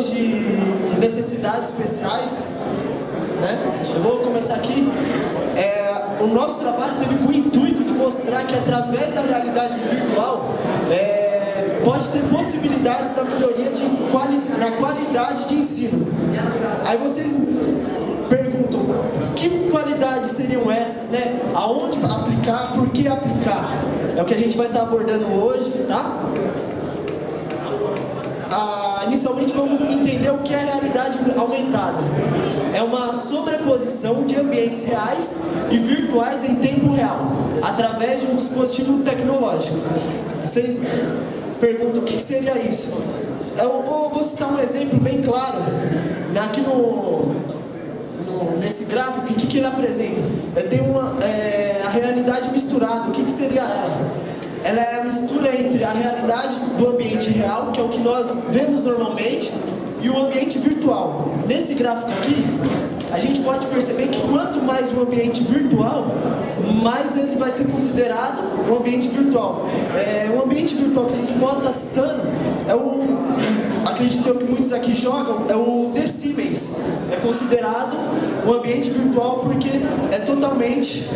de necessidades especiais, né? Eu vou começar aqui. O nosso trabalho teve com o intuito de mostrar que através da realidade virtual pode ter possibilidades da melhoria na qualidade de ensino. Aí vocês perguntam, que qualidades seriam essas, né? Aonde aplicar, por que aplicar? É o que a gente vai estar abordando hoje, tá? Inicialmente vamos entender o que é realidade aumentada. É uma sobreposição de ambientes reais e virtuais em tempo real, através de um dispositivo tecnológico. Vocês perguntam o que seria isso? Eu vou citar um exemplo bem claro. Aqui nesse gráfico, o que ele apresenta? Tem a realidade misturada. O que seria ela? Ela é a mistura entre a realidade do ambiente real, que é o que nós vemos normalmente, e o ambiente virtual. Nesse gráfico aqui, a gente pode perceber que quanto mais o ambiente virtual, mais ele vai ser considerado um ambiente virtual. O ambiente virtual que a gente pode estar citando acredito que muitos aqui jogam, é o The Sims. É considerado um ambiente virtual porque é totalmente...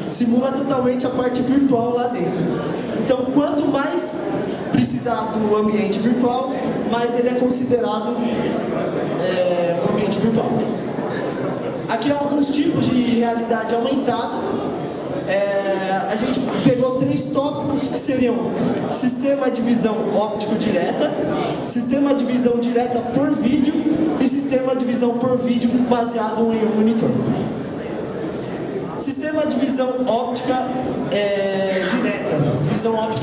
simula totalmente a parte virtual lá dentro. Então, quanto mais precisar do ambiente virtual, mais ele é considerado um ambiente virtual. Aqui há alguns tipos de realidade aumentada. A gente pegou 3 tópicos que seriam sistema de visão óptico direta, sistema de visão direta por vídeo e sistema de visão por vídeo baseado em um monitor. Sistema de visão óptica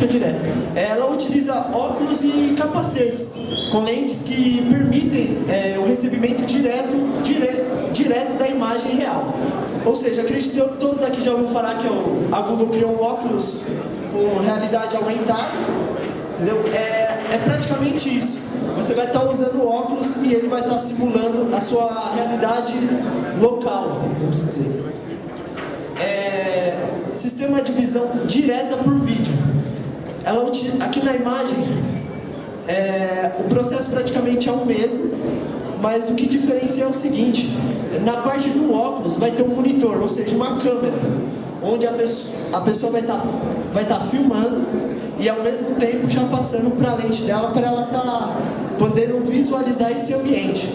direta. Ela utiliza óculos e capacetes com lentes que permitem o recebimento direto da imagem real. Ou seja, acredito que todos aqui já ouviram falar que a Google criou um óculos com realidade aumentada, entendeu? É praticamente isso. Você vai estar usando o óculos e ele vai estar simulando a sua realidade local, vamos dizer. Sistema de visão direta por vídeo. Aqui na imagem, o processo praticamente é o mesmo, mas o que diferencia é o seguinte: na parte do óculos vai ter um monitor, ou seja, uma câmera, onde a pessoa vai estar filmando e ao mesmo tempo já passando para a lente dela, para ela estar podendo visualizar esse ambiente.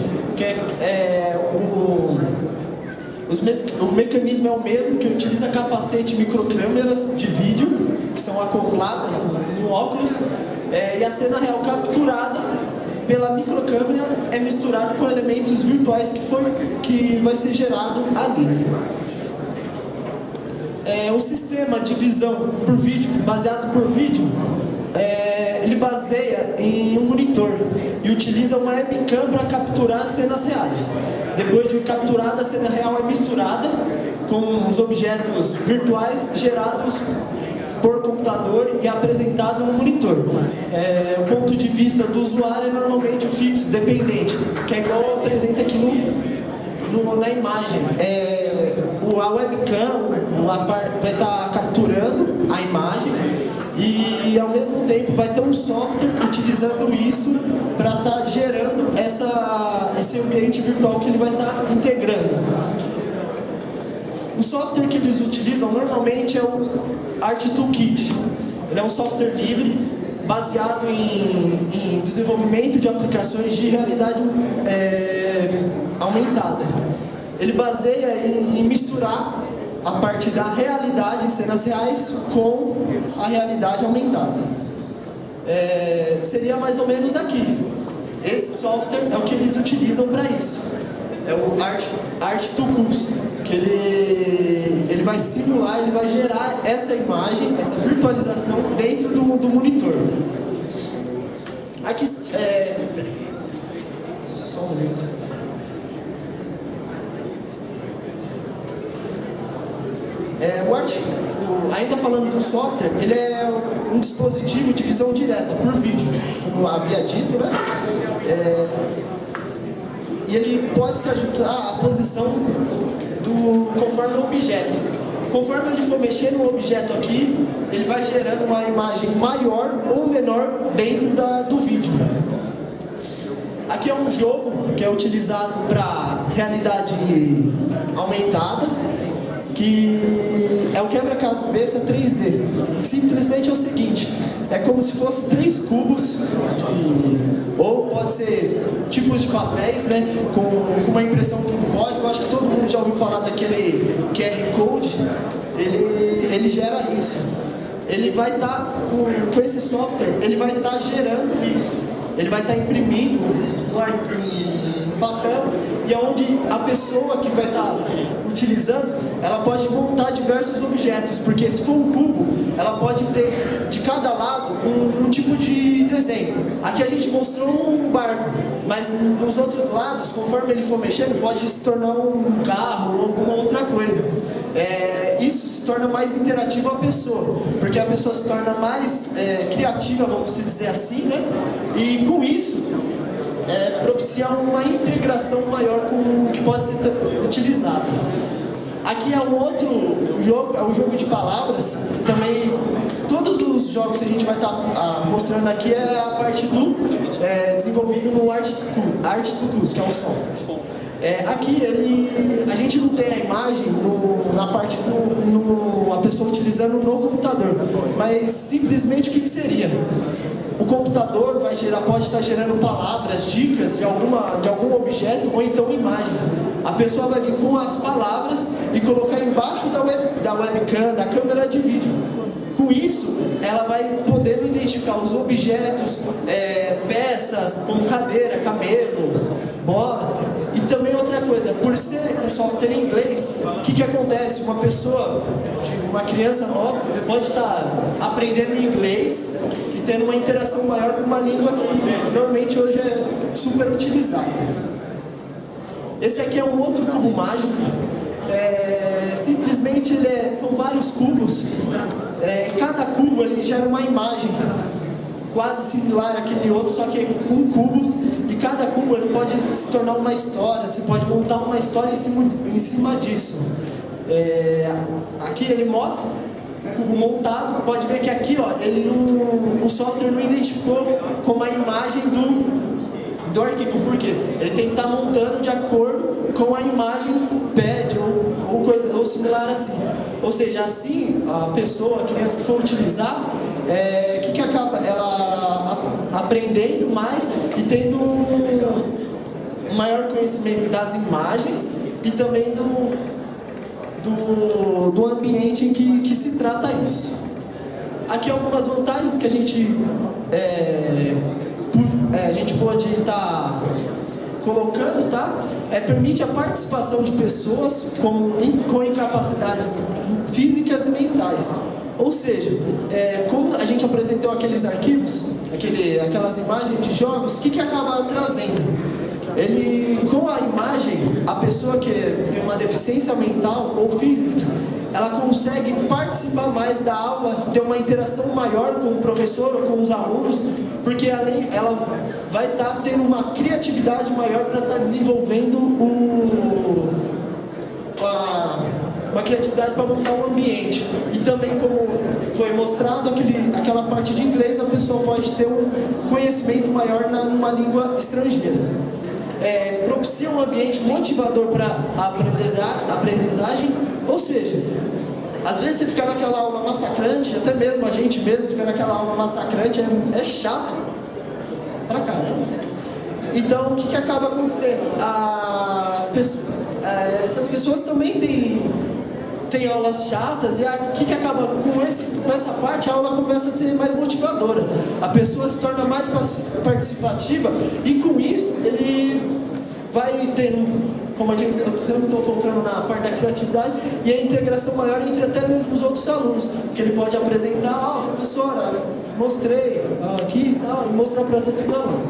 O mecanismo é o mesmo, que utiliza capacete e microcâmeras de vídeo, que são acopladas no óculos, e a cena real capturada pela microcâmera é misturada com elementos virtuais que vai ser gerado ali. O sistema de visão por vídeo, baseado por vídeo, ele baseia em um monitor e utiliza uma webcam para capturar cenas reais. Depois de capturada, a cena real é misturada com os objetos virtuais gerados por computador e apresentado no monitor. O ponto de vista do usuário é normalmente o fixo, dependente, que é igual apresenta aqui na imagem. A webcam vai estar capturando a imagem e ao mesmo tempo vai ter um software utilizando isso para estar gerando esse ambiente virtual que ele vai estar integrando. O software que eles utilizam normalmente é o ArtToolKit. Ele é um software livre baseado em desenvolvimento de aplicações de realidade aumentada. Ele baseia em misturar a parte da realidade em cenas reais com a realidade aumentada. Seria mais ou menos aqui. Esse software é o que eles utilizam para isso. É o ArtToolKit, que ele vai simular, ele vai gerar essa imagem, essa virtualização dentro do monitor. Aqui, só um minuto. Ainda falando do software, ele é um dispositivo de visão direta por vídeo, como havia dito, né? E ele pode se ajustar à posição conforme o objeto. conforme ele for mexer no objeto aqui, ele vai gerando uma imagem maior ou menor dentro do vídeo. Aqui é um jogo que é utilizado para realidade aumentada, que é o quebra-cabeça 3D. Simplesmente é o seguinte, é como se fosse 3 cubos, ou pode ser tipos de papéis, né, com uma impressão de um código. Acho que todo mundo já ouviu falar daquele QR Code, ele gera isso. Ele vai estar, com esse software, ele vai estar gerando isso. Ele vai estar imprimindo um papel, e onde a pessoa que vai estar utilizando, ela pode montar diversos objetos, porque se for um cubo, ela pode ter de cada lado um tipo de desenho. Aqui a gente mostrou um barco, mas nos outros lados, conforme ele for mexendo, pode se tornar um carro ou alguma outra coisa. Isso se torna mais interativo a pessoa, porque a pessoa se torna mais criativa, vamos dizer assim, né? E com isso, propicia uma integração maior com o que pode ser utilizado. Aqui é um outro jogo, é um jogo de palavras. Também, todos os jogos que a gente vai estar mostrando aqui é a parte do desenvolvido no Art2Cus, que é um software. Aqui a gente não tem a imagem na parte a pessoa utilizando no computador, mas simplesmente o que seria? O computador pode estar gerando palavras, dicas de algum objeto, ou então imagens. A pessoa vai vir com as palavras e colocar embaixo da webcam, da câmera de vídeo. Com isso, ela vai podendo identificar os objetos, peças, como cadeira, camelo, bola. E também outra coisa, por ser um software em inglês, o que acontece? Uma criança nova pode estar aprendendo inglês e tendo uma interação maior com uma língua que normalmente hoje é super utilizada. Esse aqui é um outro cubo mágico. Simplesmente são vários cubos. Cada cubo ele gera uma imagem quase similar àquele outro, só que com cubos, e cada cubo ele pode se tornar uma história, você pode montar uma história em cima disso. Aqui ele mostra o cubo montado, pode ver que aqui o software não identificou como a imagem do arquivo, porque ele tem que estar montando de acordo com a imagem pad ou similar assim. Ou seja, assim a pessoa, a criança que for utilizar, que acaba ela aprendendo mais e tendo um maior conhecimento das imagens e também do ambiente em que se trata isso. Aqui algumas vantagens que a gente pode estar colocando, tá? Permite a participação de pessoas com incapacidades físicas e mentais. Ou seja, como a gente apresentou aqueles arquivos, aquelas imagens de jogos, o que acaba trazendo? Com a imagem, a pessoa que tem uma deficiência mental ou física, ela consegue participar mais da aula, ter uma interação maior com o professor ou com os alunos, porque ela vai estar tendo uma criatividade maior para estar desenvolvendo uma criatividade para montar um ambiente. E também, como foi mostrado, aquela parte de inglês, a pessoa pode ter um conhecimento maior numa língua estrangeira. Propicia um ambiente motivador para a aprendizagem, ou seja, às vezes você fica naquela aula massacrante, até mesmo a gente mesmo fica naquela aula massacrante, é chato pra caramba. Então, o que acaba acontecendo? Essas pessoas também têm aulas chatas, e o que acaba com essa parte? A aula começa a ser mais motivadora, a pessoa se torna mais participativa, e com isso ele vai tendo, como eu sempre estou focando na parte da criatividade, e a integração maior entre até mesmo os outros alunos, porque ele pode apresentar, professora, mostrei aqui, e mostrar para os outros alunos.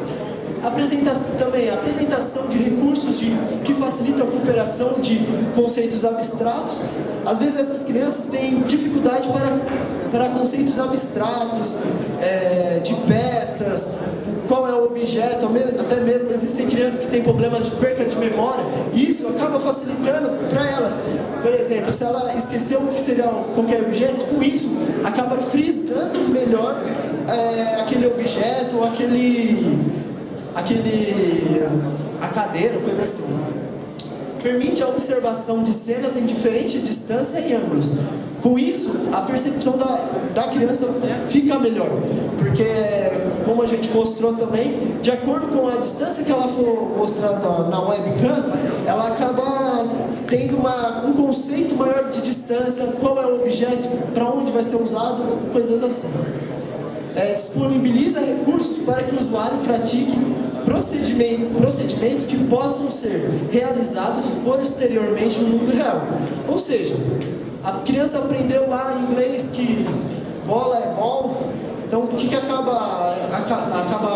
Também a apresentação de recursos que facilitam a cooperação de conceitos abstratos. Às vezes essas crianças têm dificuldade para conceitos abstratos, de peças, qual é o objeto, até mesmo existem crianças que têm problemas de perca de memória, e isso acaba facilitando para elas. Por exemplo, se ela esqueceu o que seria qualquer objeto, com isso acaba frisando melhor aquele objeto, ou a cadeira, coisa assim. Permite a observação de cenas em diferentes distâncias e ângulos. Com isso, a percepção da criança fica melhor, porque, como a gente mostrou também, de acordo com a distância que ela for mostrada na webcam, ela acaba tendo um conceito maior de distância, qual é o objeto, para onde vai ser usado, coisas assim. Disponibiliza recursos para que o usuário pratique procedimentos que possam ser realizados posteriormente no mundo real. Ou seja, a criança aprendeu lá em inglês que bola é ball, então o que acaba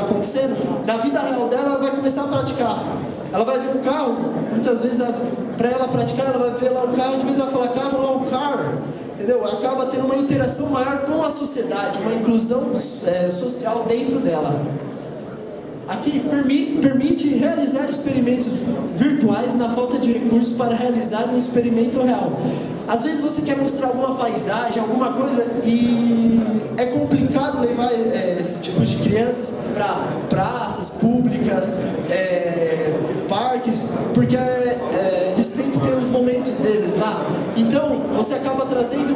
acontecendo? Na vida real dela, ela vai começar a praticar. Ela vai ver um carro, muitas vezes para ela praticar, ela vai ver lá um carro, de vez ela fala carro, lá o car. Entendeu? Acaba tendo uma interação maior com a sociedade, uma inclusão social dentro dela. Aqui permite realizar experimentos virtuais na falta de recursos para realizar um experimento real. Às vezes você quer mostrar alguma paisagem, alguma coisa, e é complicado levar esses tipos de crianças para praças públicas, parques, porque eles têm que ter os momentos deles lá. Então, você acaba trazendo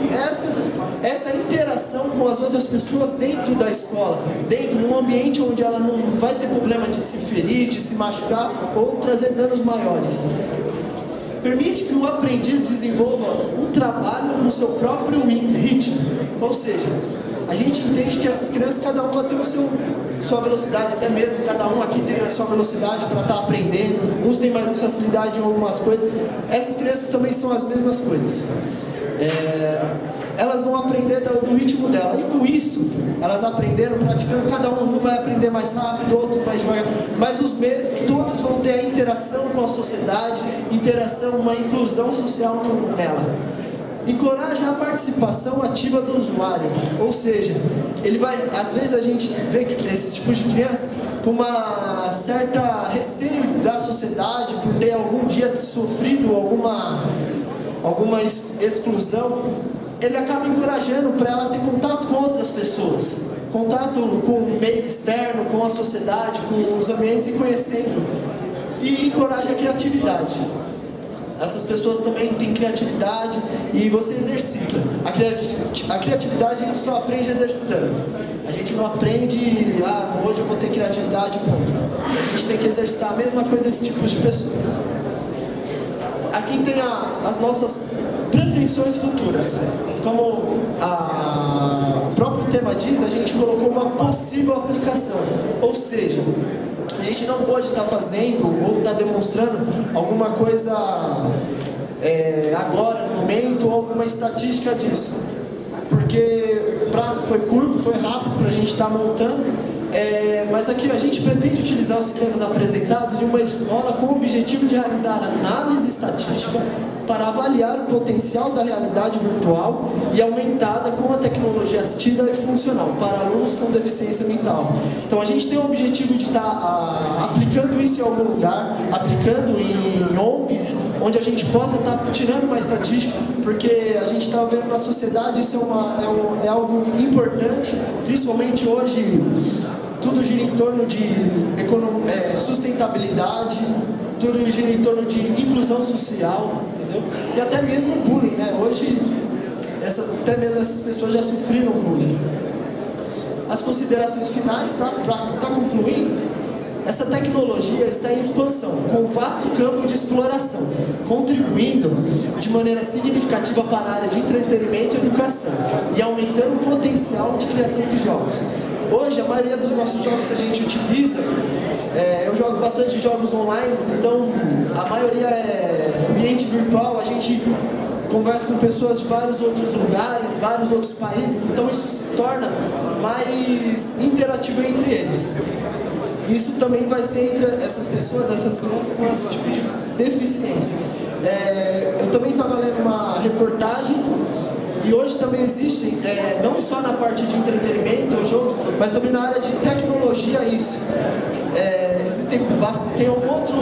essa interação com as outras pessoas dentro da escola, dentro de um ambiente onde ela não vai ter problema de se ferir, de se machucar ou trazer danos maiores. Permite que o aprendiz desenvolva o trabalho no seu próprio ritmo. Ou seja, a gente entende que essas crianças, cada uma tem sua velocidade, até mesmo cada um aqui tem a sua velocidade para estar aprendendo, uns têm mais facilidade em algumas coisas. Essas crianças também são as mesmas coisas. Elas vão aprender do ritmo dela, e com isso, elas aprendendo, praticando, cada um vai aprender mais rápido, outro mais devagar, mas todos vão ter a interação com a sociedade, uma inclusão social nela. Encoraja a participação ativa do usuário, ou seja, às vezes a gente vê esses tipos de criança com uma certa receio da sociedade, por ter algum dia sofrido alguma exclusão. Ele acaba encorajando para ela ter contato com outras pessoas, contato com o meio externo, com a sociedade, com os ambientes, e conhecendo, e encoraja a criatividade. Essas pessoas também têm criatividade e você exercita. A criatividade a gente só aprende exercitando. A gente não aprende, hoje eu vou ter criatividade, ponto. A gente tem que exercitar a mesma coisa esse tipo de pessoas. Aqui tem as nossas pretensões futuras. Como o próprio tema diz, a gente colocou uma possível aplicação. Ou seja, a gente não pode estar fazendo ou estar demonstrando alguma coisa agora, no momento, ou alguma estatística disso. Porque o prazo foi curto, foi rápido para a gente estar montando. Mas aqui a gente pretende utilizar os sistemas apresentados de uma escola com o objetivo de realizar análise estatística para avaliar o potencial da realidade virtual e aumentada com a tecnologia assistida e funcional para alunos com deficiência mental. Então a gente tem o objetivo de estar aplicando isso em algum lugar, aplicando em ONGs, onde a gente possa estar tirando uma estatística, porque a gente está vendo na sociedade, isso é algo importante, principalmente hoje. Tudo gira em torno de sustentabilidade, tudo gira em torno de inclusão social, entendeu? E até mesmo bullying, né? Hoje, até mesmo essas pessoas já sofreram bullying. As considerações finais, para estar concluindo, essa tecnologia está em expansão, com vasto campo de exploração, contribuindo de maneira significativa para a área de entretenimento e educação, e aumentando o potencial de criação de jogos. Hoje, a maioria dos nossos jogos que a gente utiliza, eu jogo bastante jogos online, então a maioria é ambiente virtual, a gente conversa com pessoas de vários outros lugares, vários outros países, então isso se torna mais interativo entre eles. Isso também vai ser entre essas pessoas, essas crianças com esse tipo de deficiência. Eu também estava lendo uma reportagem E hoje também existe, não só na parte de entretenimento, jogos, mas também na área de tecnologia isso. Tem um outro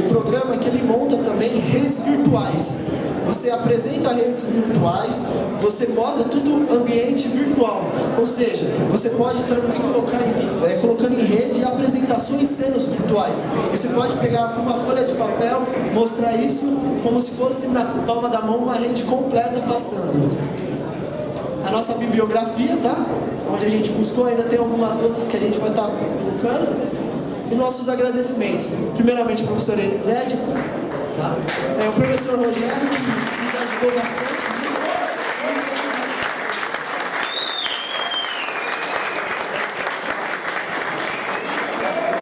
programa que ele monta também redes virtuais. Você apresenta redes virtuais, você mostra tudo ambiente virtual. Ou seja, você pode também colocando em rede apresentações cenas virtuais. Você pode pegar com uma folha de papel, mostrar isso como se fosse na palma da mão uma rede completa passando. A nossa bibliografia, tá? Onde a gente buscou, ainda tem algumas outras que a gente vai estar colocando. E nossos agradecimentos. Primeiramente, a professora Elisete, tá? O professor Rogério, que nos ajudou bastante.